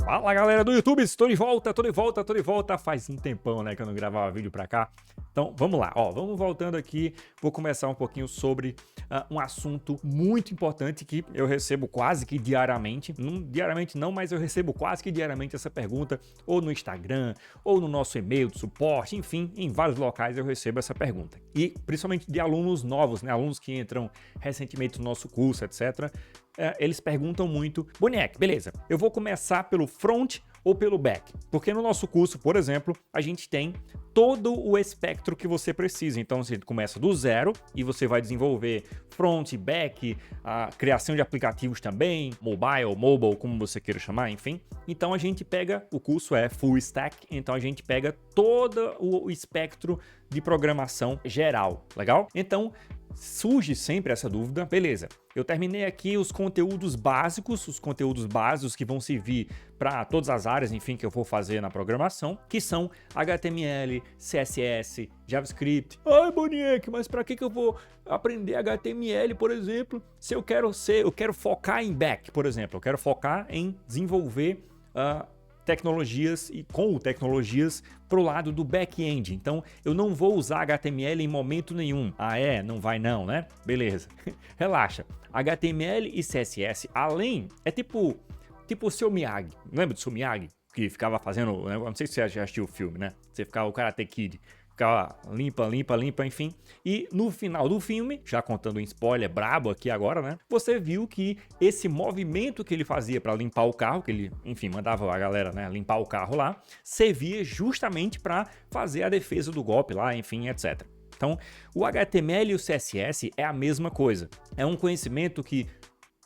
Fala galera do YouTube, estou de volta. Faz um tempão, né, que eu não gravava vídeo pra cá. Então vamos lá, vamos voltando aqui. Vou começar um pouquinho sobre um assunto muito importante que eu recebo quase que diariamente. Não diariamente não, mas eu recebo quase que diariamente essa pergunta, ou no Instagram, ou no nosso e-mail de suporte, enfim, em vários locais eu recebo essa pergunta. E principalmente de alunos novos, né, alunos que entram recentemente no nosso curso, etc. Eles perguntam muito, Boniek, beleza, eu vou começar pelo front ou pelo back? Porque no nosso curso, por exemplo, a gente tem todo o espectro que você precisa. Então você começa do zero e você vai desenvolver front, back, a criação de aplicativos também, mobile, como você queira chamar, enfim. Então a gente pega, o curso é full stack, então a gente pega todo o espectro de programação geral, legal? Então surge sempre essa dúvida, beleza, eu terminei aqui os conteúdos básicos que vão servir para todas as áreas, enfim, que eu vou fazer na programação, que são HTML, CSS, JavaScript. Ai, Boniek, mas para que eu vou aprender HTML, por exemplo, se eu quero focar em back, por exemplo, eu quero focar em desenvolver tecnologias e com tecnologias pro lado do back-end. Então, eu não vou usar HTML em momento nenhum. Ah, não vai não, né? Beleza. Relaxa. HTML e CSS, além, é tipo o seu Miyagi. Lembra do seu Miyagi? Que ficava fazendo, não sei se você já assistiu o filme, né? Você ficava o Karate Kid. Ficava limpa, enfim. E no final do filme, já contando um spoiler brabo aqui agora, né? Você viu que esse movimento que ele fazia para limpar o carro, que ele, enfim, mandava a galera, né, limpar o carro lá, servia justamente para fazer a defesa do golpe lá, enfim, etc. Então, o HTML e o CSS é a mesma coisa. É um conhecimento que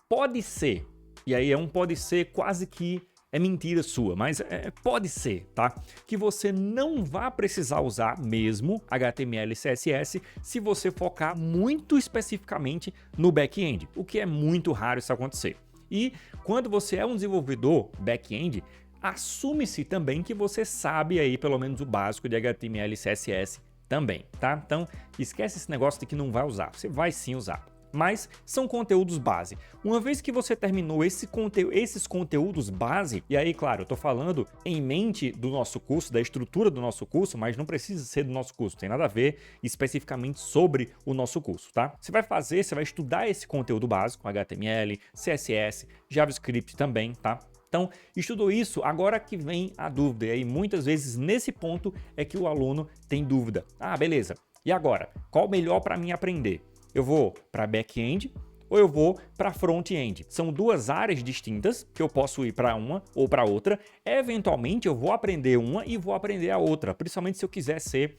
pode ser, e aí pode ser quase que é mentira sua, mas pode ser, tá? Que você não vá precisar usar mesmo HTML e CSS se você focar muito especificamente no back-end, o que é muito raro isso acontecer. E quando você é um desenvolvedor back-end, assume-se também que você sabe aí pelo menos o básico de HTML e CSS também, tá? Então esquece esse negócio de que não vai usar, você vai sim usar. Mas são conteúdos base. Uma vez que você terminou esses conteúdos base, e aí, claro, eu tô falando em mente do nosso curso, da estrutura do nosso curso, mas não precisa ser do nosso curso, tem nada a ver especificamente sobre o nosso curso, tá? Você vai estudar esse conteúdo básico, HTML, CSS, JavaScript também, tá? Então, estudou isso, agora que vem a dúvida, e aí muitas vezes nesse ponto é que o aluno tem dúvida. Ah, beleza, e agora? Qual o melhor para mim aprender? Eu vou para back-end ou eu vou para front-end. São duas áreas distintas que eu posso ir para uma ou para outra. Eventualmente eu vou aprender uma e vou aprender a outra, principalmente se eu quiser ser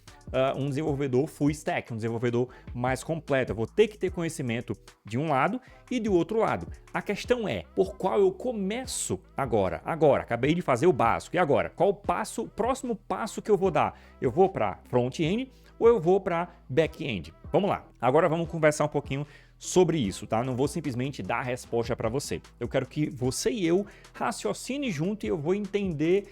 um desenvolvedor full stack, um desenvolvedor mais completo. Eu vou ter que ter conhecimento de um lado e do outro lado. A questão é, por qual eu começo agora? Acabei de fazer o básico. E agora? Qual o próximo passo que eu vou dar? Eu vou para front-end ou eu vou para back-end? Vamos lá, agora vamos conversar um pouquinho sobre isso, tá? Não vou simplesmente dar a resposta para você. Eu quero que você e eu raciocine junto e eu vou entender,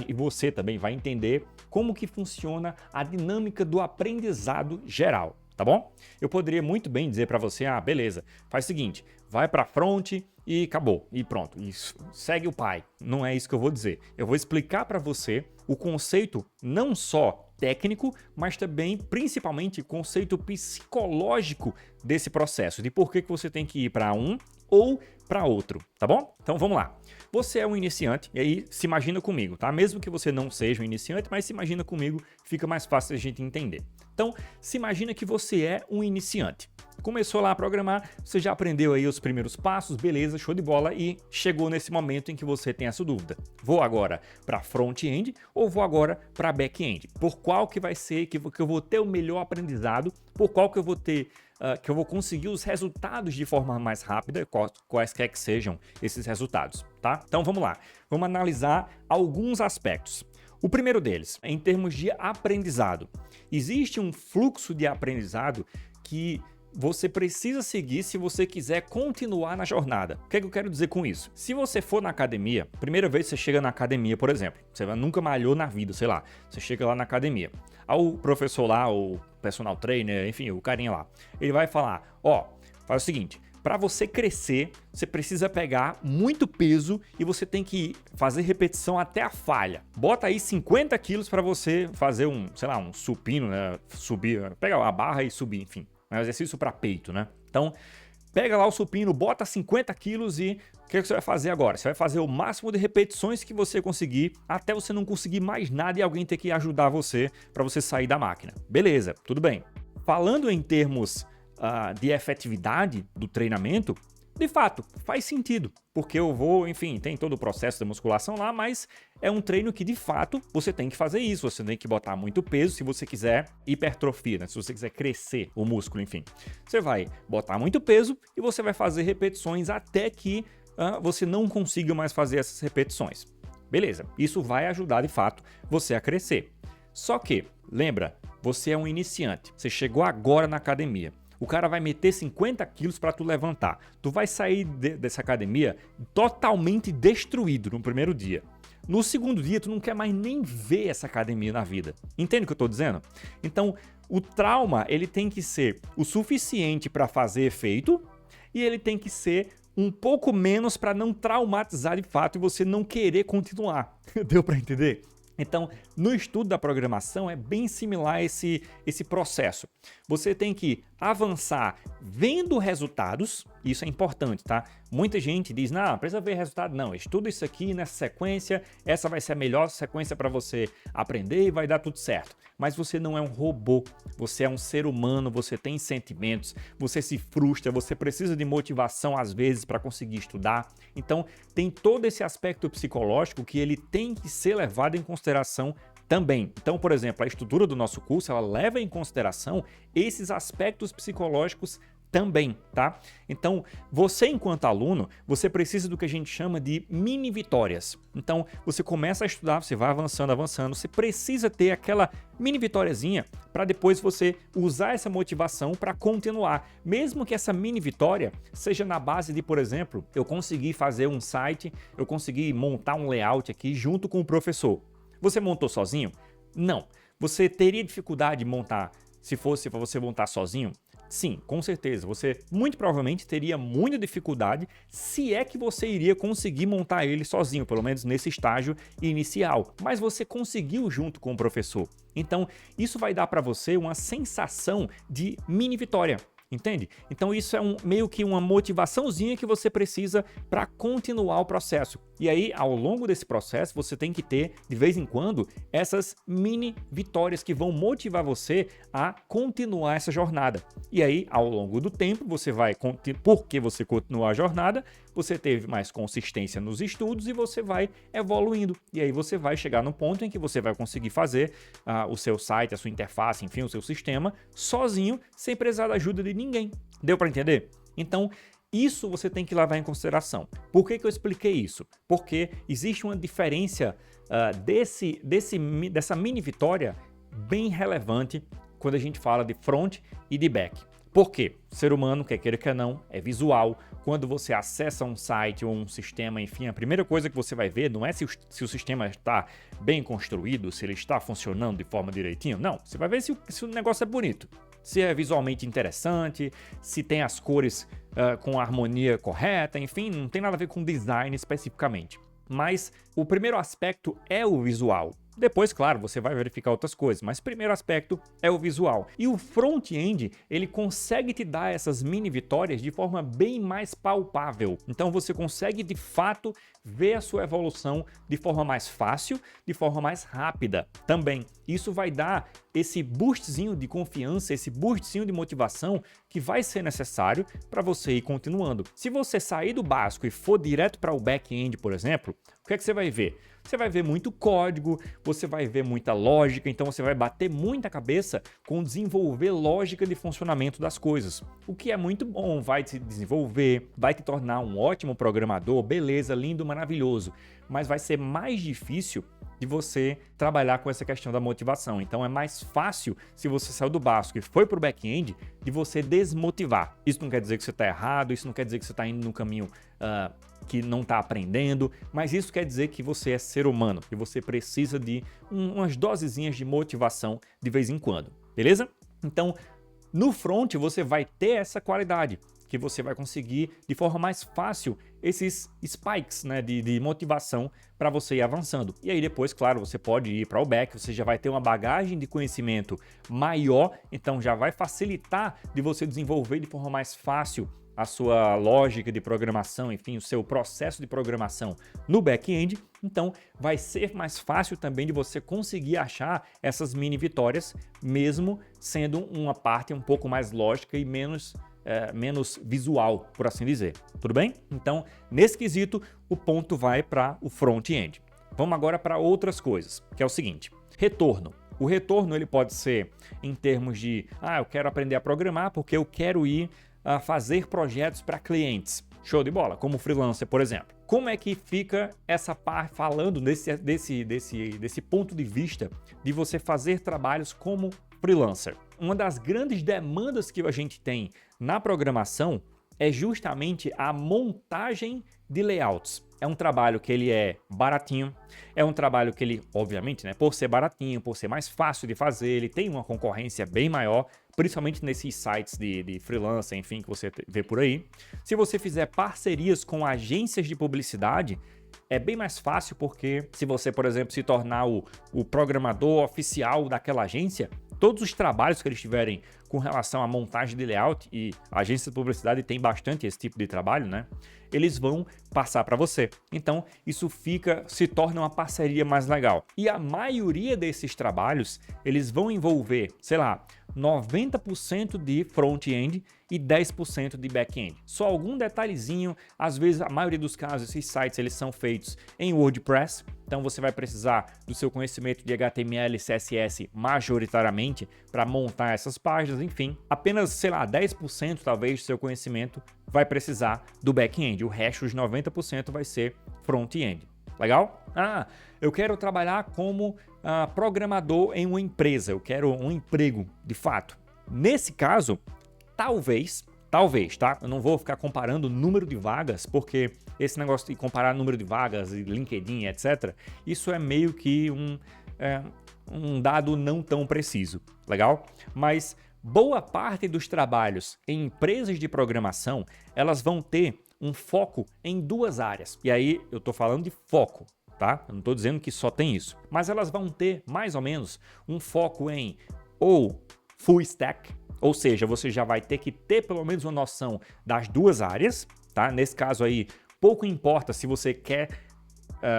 e você também vai entender como que funciona a dinâmica do aprendizado geral, tá bom? Eu poderia muito bem dizer para você, beleza, faz o seguinte, vai para front e acabou, e pronto, e segue o pai. Não é isso que eu vou dizer. Eu vou explicar para você o conceito não só técnico, mas também, principalmente, conceito psicológico desse processo, de por que você tem que ir para um ou para outro, tá bom? Então vamos lá. Você é um iniciante, e aí se imagina comigo, tá? Mesmo que você não seja um iniciante, mas se imagina comigo, fica mais fácil a gente entender. Então, se imagina que você é um iniciante. Começou lá a programar, você já aprendeu aí os primeiros passos, beleza, show de bola, e chegou nesse momento em que você tem essa dúvida. Vou agora para front-end ou vou agora para back-end? Por qual que vai ser que eu vou ter o melhor aprendizado? Por qual que eu vou ter que eu vou conseguir os resultados de forma mais rápida, quaisquer que sejam esses resultados, tá? Então vamos lá, vamos analisar alguns aspectos. O primeiro deles, em termos de aprendizado. Existe um fluxo de aprendizado que você precisa seguir se você quiser continuar na jornada. O que é que eu quero dizer com isso? Se você for na academia, primeira vez que você chega na academia, por exemplo, você nunca malhou na vida, sei lá, você chega lá na academia, o professor lá, o personal trainer, enfim, o carinha lá, ele vai falar, faz o seguinte, para você crescer, você precisa pegar muito peso e você tem que fazer repetição até a falha. Bota aí 50 quilos para você fazer um supino, né? Subir, pegar a barra e subir, enfim. É um exercício para peito, né? Então, pega lá o supino, bota 50 quilos e o que você vai fazer agora? Você vai fazer o máximo de repetições que você conseguir até você não conseguir mais nada e alguém ter que ajudar você para você sair da máquina. Beleza, tudo bem. Falando em termos de efetividade do treinamento, de fato, faz sentido, porque eu vou, enfim, tem todo o processo da musculação lá, mas é um treino que, de fato, você tem que fazer isso, você tem que botar muito peso se você quiser hipertrofia, né? Se você quiser crescer o músculo, enfim. Você vai botar muito peso e você vai fazer repetições até que você não consiga mais fazer essas repetições. Beleza, isso vai ajudar, de fato, você a crescer. Só que, lembra, você é um iniciante, você chegou agora na academia. O cara vai meter 50 quilos para tu levantar. Tu vai sair dessa academia totalmente destruído no primeiro dia. No segundo dia, tu não quer mais nem ver essa academia na vida. Entende o que eu estou dizendo? Então, o trauma ele tem que ser o suficiente para fazer efeito e ele tem que ser um pouco menos para não traumatizar de fato e você não querer continuar. Deu para entender? Então, no estudo da programação é bem similar esse processo. Você tem que avançar vendo resultados, isso é importante, tá? Muita gente diz, não, precisa ver resultado. Não, estuda isso aqui nessa sequência, essa vai ser a melhor sequência para você aprender e vai dar tudo certo. Mas você não é um robô, você é um ser humano, você tem sentimentos, você se frustra, você precisa de motivação às vezes para conseguir estudar. Então, tem todo esse aspecto psicológico que ele tem que ser levado em consideração também. Então, por exemplo, a estrutura do nosso curso, ela leva em consideração esses aspectos psicológicos também, tá? Então, você enquanto aluno, você precisa do que a gente chama de mini vitórias. Então, você começa a estudar, você vai avançando, você precisa ter aquela mini vitóriazinha para depois você usar essa motivação para continuar. Mesmo que essa mini vitória seja na base de, por exemplo, eu consegui fazer um site, eu consegui montar um layout aqui junto com o professor. Você montou sozinho? Não. Você teria dificuldade de montar se fosse para você montar sozinho? Sim, com certeza. Você muito provavelmente teria muita dificuldade se é que você iria conseguir montar ele sozinho, pelo menos nesse estágio inicial. Mas você conseguiu junto com o professor. Então, isso vai dar para você uma sensação de mini vitória. Entende? Então isso é meio que uma motivaçãozinha que você precisa para continuar o processo. E aí, ao longo desse processo, você tem que ter, de vez em quando, essas mini vitórias que vão motivar você a continuar essa jornada. E aí, ao longo do tempo, você vai, porque você continuar a jornada, você teve mais consistência nos estudos e você vai evoluindo. E aí você vai chegar no ponto em que você vai conseguir fazer o seu site, a sua interface, enfim, o seu sistema, sozinho, sem precisar da ajuda de ninguém. Deu para entender? Então, isso você tem que levar em consideração. Por que eu expliquei isso? Porque existe uma diferença dessa mini vitória bem relevante quando a gente fala de front e de back. Por quê? O ser humano, quer queira quer não, é visual. Quando você acessa um site ou um sistema, enfim, a primeira coisa que você vai ver não é se o sistema está bem construído, se ele está funcionando de forma direitinho. Não, você vai ver se o negócio é bonito, se é visualmente interessante, se tem as cores com a harmonia correta, enfim, não tem nada a ver com design especificamente. Mas o primeiro aspecto é o visual. Depois, claro, você vai verificar outras coisas, mas o primeiro aspecto é o visual. E o front-end, ele consegue te dar essas mini vitórias de forma bem mais palpável. Então você consegue, de fato, ver a sua evolução de forma mais fácil, de forma mais rápida também. Isso vai dar esse boostzinho de confiança, esse boostzinho de motivação que vai ser necessário para você ir continuando. Se você sair do básico e for direto para o back-end, por exemplo, o que é que você vai ver? Você vai ver muito código, você vai ver muita lógica, então você vai bater muita cabeça com desenvolver lógica de funcionamento das coisas. O que é muito bom, vai te desenvolver, vai te tornar um ótimo programador, beleza, lindo, maravilhoso, mas vai ser mais difícil de você trabalhar com essa questão da motivação. Então é mais fácil, se você saiu do básico e foi para o back-end, de você desmotivar. Isso não quer dizer que você está errado, isso não quer dizer que você está indo no caminho que não está aprendendo, mas isso quer dizer que você é ser humano, que você precisa de umas dosezinhas de motivação de vez em quando, beleza? Então, no front você vai ter essa qualidade, que você vai conseguir de forma mais fácil esses spikes, né, de motivação para você ir avançando. E aí depois, claro, você pode ir para o back, você já vai ter uma bagagem de conhecimento maior, então já vai facilitar de você desenvolver de forma mais fácil a sua lógica de programação, enfim, o seu processo de programação no back-end, então vai ser mais fácil também de você conseguir achar essas mini vitórias, mesmo sendo uma parte um pouco mais lógica e menos visual, por assim dizer. Tudo bem? Então, nesse quesito, o ponto vai para o front-end. Vamos agora para outras coisas, que é o seguinte: retorno. O retorno ele pode ser em termos de, eu quero aprender a programar porque eu quero ir a fazer projetos para clientes. Show de bola, como freelancer, por exemplo. Como é que fica essa parte falando desse ponto de vista de você fazer trabalhos como freelancer? Uma das grandes demandas que a gente tem na programação é justamente a montagem de layouts. É um trabalho que ele é baratinho, é um trabalho que ele, obviamente, né, por ser baratinho, por ser mais fácil de fazer, ele tem uma concorrência bem maior, principalmente nesses sites de freelancer, enfim, que você vê por aí. Se você fizer parcerias com agências de publicidade, é bem mais fácil porque se você, por exemplo, se tornar o programador oficial daquela agência, todos os trabalhos que eles tiverem com relação à montagem de layout, e a agência de publicidade tem bastante esse tipo de trabalho, né? Eles vão passar para você. Então, isso se torna uma parceria mais legal. E a maioria desses trabalhos, eles vão envolver, sei lá, 90% de front-end e 10% de back-end. Só algum detalhezinho, às vezes, a maioria dos casos, esses sites eles são feitos em WordPress, então você vai precisar do seu conhecimento de HTML e CSS majoritariamente para montar essas páginas, enfim. Apenas, sei lá, 10% talvez do seu conhecimento vai precisar do back-end, o resto, os 90% vai ser front-end. Legal? Eu quero trabalhar como programador em uma empresa, eu quero um emprego, de fato. Nesse caso, talvez, tá? Eu não vou ficar comparando o número de vagas, porque esse negócio de comparar número de vagas e LinkedIn, etc., isso é meio que um dado não tão preciso, legal? Mas boa parte dos trabalhos em empresas de programação, elas vão ter um foco em duas áreas. E aí eu estou falando de foco, tá? Eu não estou dizendo que só tem isso. Mas elas vão ter mais ou menos um foco em ou full stack, ou seja, você já vai ter que ter pelo menos uma noção das duas áreas, tá? Nesse caso aí, pouco importa se você quer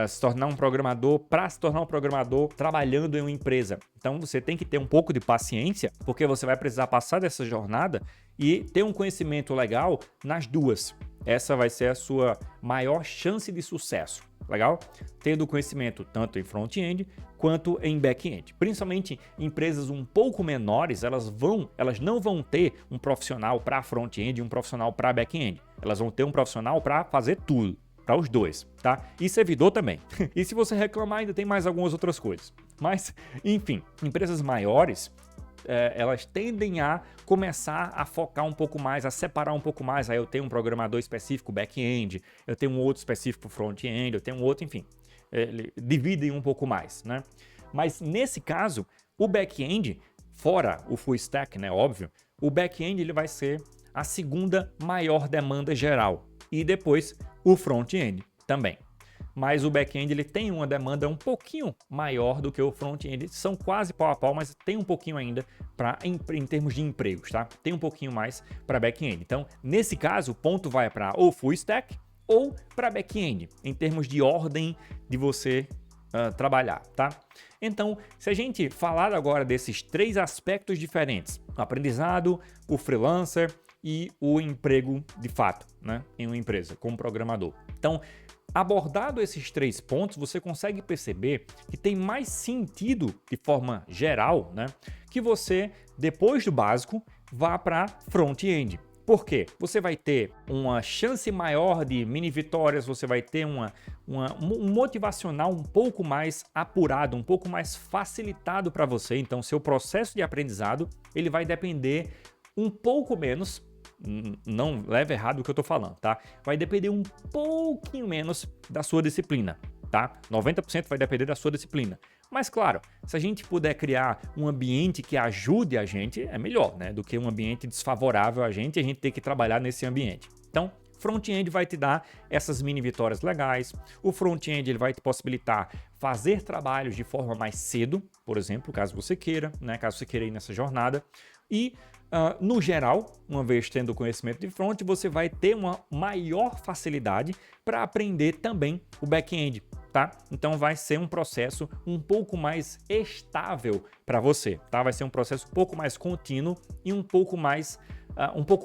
se tornar um programador, para se tornar um programador trabalhando em uma empresa. Então você tem que ter um pouco de paciência, porque você vai precisar passar dessa jornada e ter um conhecimento legal nas duas. Essa vai ser a sua maior chance de sucesso, legal? Tendo conhecimento tanto em front-end quanto em back-end. Principalmente empresas um pouco menores, elas não vão ter um profissional para front-end e um profissional para back-end. Elas vão ter um profissional para fazer tudo. Para os dois, tá? E servidor também. E se você reclamar, ainda tem mais algumas outras coisas. Mas, enfim, empresas maiores, elas tendem a começar a focar um pouco mais, a separar um pouco mais. Aí eu tenho um programador específico back-end, eu tenho um outro específico front-end, eu tenho um outro, enfim. Dividem um pouco mais, né? Mas nesse caso, o back-end, fora o full stack, né? Óbvio, o back-end ele vai ser a segunda maior demanda geral. E depois o front-end também. Mas o back-end ele tem uma demanda um pouquinho maior do que o front-end. São quase pau a pau, mas tem um pouquinho ainda em termos de empregos, tá? Tem um pouquinho mais para back-end. Então, nesse caso, o ponto vai para ou full stack ou para back-end, em termos de ordem de você trabalhar, tá? Então, se a gente falar agora desses três aspectos diferentes, o aprendizado, o freelancer e o emprego de fato, né, em uma empresa, como programador. Então, abordado esses três pontos, você consegue perceber que tem mais sentido, de forma geral, né, que você, depois do básico, vá para front-end. Por quê? Você vai ter uma chance maior de mini vitórias, você vai ter um motivacional um pouco mais apurado, um pouco mais facilitado para você. Então, seu processo de aprendizado, ele vai depender um pouco menos. Não leve errado o que eu tô falando, tá? Vai depender um pouquinho menos da sua disciplina, tá? 90% vai depender da sua disciplina. Mas claro, se a gente puder criar um ambiente que ajude a gente, é melhor, né? Do que um ambiente desfavorável a gente ter que trabalhar nesse ambiente. Então, front-end vai te dar essas mini vitórias legais. O front-end ele vai te possibilitar fazer trabalhos de forma mais cedo, por exemplo, caso você queira, né? Caso você queira ir nessa jornada. E, no geral, uma vez tendo o conhecimento de front, você vai ter uma maior facilidade para aprender também o back-end, tá? Então vai ser um processo um pouco mais estável para você, tá? Vai ser um processo um pouco mais contínuo e um pouco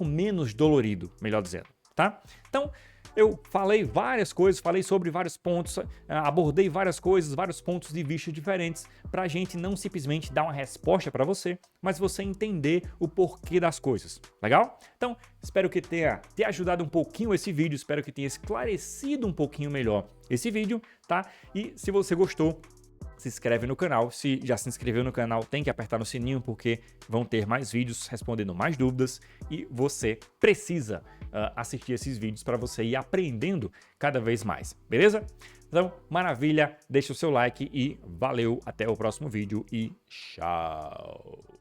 menos dolorido, melhor dizendo, tá? Então, eu falei várias coisas, falei sobre vários pontos, abordei várias coisas, vários pontos de vista diferentes, para a gente não simplesmente dar uma resposta para você, mas você entender o porquê das coisas, legal? Então, espero que tenha te ajudado um pouquinho esse vídeo, espero que tenha esclarecido um pouquinho melhor esse vídeo, tá? E se você gostou, se inscreve no canal. Se já se inscreveu no canal, tem que apertar no sininho porque vão ter mais vídeos respondendo mais dúvidas e você precisa assistir esses vídeos para você ir aprendendo cada vez mais, beleza? Então, maravilha, deixa o seu like e valeu, até o próximo vídeo e tchau!